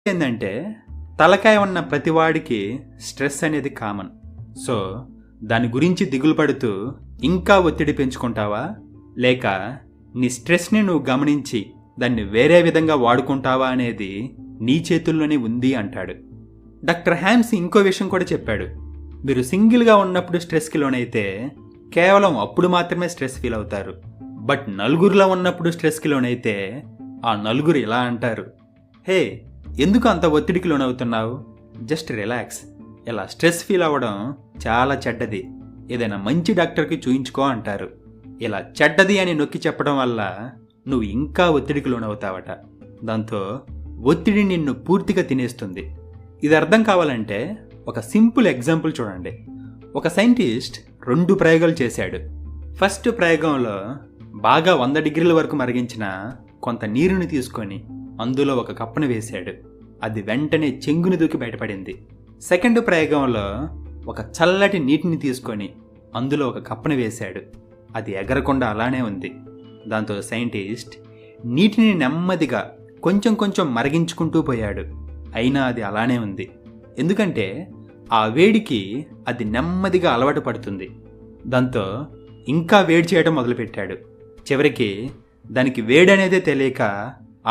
ఏంటంటే తలకాయ ఉన్న ప్రతివాడికి స్ట్రెస్ అనేది కామన్. సో దాని గురించి దిగులు పడుతూ ఇంకా ఒత్తిడి పెంచుకుంటావా, లేక నీ స్ట్రెస్ని నువ్వు గమనించి దాన్ని వేరే విధంగా వాడుకుంటావా అనేది నీ చేతుల్లోనే ఉంది అంటాడు. డాక్టర్ హ్యామ్స్ ఇంకో విషయం కూడా చెప్పాడు. మీరు సింగిల్గా ఉన్నప్పుడు స్ట్రెస్కి లోనైతే కేవలం అప్పుడు మాత్రమే స్ట్రెస్ ఫీల్ అవుతారు. బట్ నలుగురిలో ఉన్నప్పుడు స్ట్రెస్కి లోనైతే ఆ నలుగురు ఇలా అంటారు, హే ఎందుకు అంత ఒత్తిడికి లోనవుతున్నావు, జస్ట్ రిలాక్స్, ఇలా స్ట్రెస్ ఫీల్ అవ్వడం చాలా చెడ్డది, ఏదైనా మంచి డాక్టర్కి చూయించుకో అంటారు. ఇలా చెడ్డది అని నొక్కి చెప్పడం వల్ల నువ్వు ఇంకా ఒత్తిడికి లోనవుతావట. దాంతో ఒత్తిడి నిన్ను పూర్తిగా తినేస్తుంది. ఇది అర్థం కావాలంటే ఒక సింపుల్ ఎగ్జాంపుల్ చూడండి. ఒక సైంటిస్ట్ 2 ప్రయోగాలు చేశాడు. ఫస్ట్ ప్రయోగంలో బాగా 100 డిగ్రీల వరకు మరిగించిన కొంత నీరుని తీసుకొని అందులో ఒక కప్పను వేశాడు. అది వెంటనే చెంగుని దూకి బయటపడింది. సెకండ్ ప్రయోగంలో ఒక చల్లటి నీటిని తీసుకొని అందులో ఒక కప్పను వేశాడు. అది ఎగరకుండా అలానే ఉంది. దాంతో సైంటిస్ట్ నీటిని నెమ్మదిగా కొంచెం కొంచెం మరిగించుకుంటూ పోయాడు. అయినా అది అలానే ఉంది. ఎందుకంటే ఆ వేడికి అది నెమ్మదిగా అలవాటు పడుతుంది. దాంతో ఇంకా వేడి చేయడం మొదలుపెట్టాడు. చివరికి దానికి వేడి అనేదే తెలియక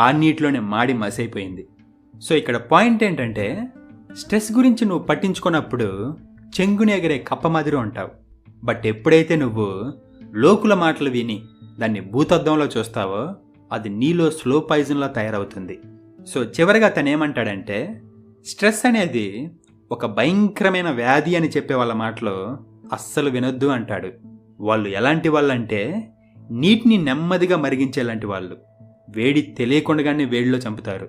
ఆ నీటిలోనే మాడి మసైపోయింది. సో ఇక్కడ పాయింట్ ఏంటంటే, స్ట్రెస్ గురించి నువ్వు పట్టించుకున్నప్పుడు చెంగుని ఎగిరే కప్ప మాదిరి ఉంటావు. బట్ ఎప్పుడైతే నువ్వు లోకుల మాటలు విని దాన్ని భూతద్దంలో చూస్తావో అది నీలో స్లో పాయిజన్లా తయారవుతుంది. సో చివరిగా తనేమంటాడంటే, స్ట్రెస్ అనేది ఒక భయంకరమైన వ్యాధి అని చెప్పే వాళ్ళ మాటలో అస్సలు వినొద్దు అంటాడు. వాళ్ళు ఎలాంటి వాళ్ళంటే నీటిని నెమ్మదిగా మరిగించేలాంటి వాళ్ళు. వేడి తెలియకుండానే వేడిలో చంపుతారు.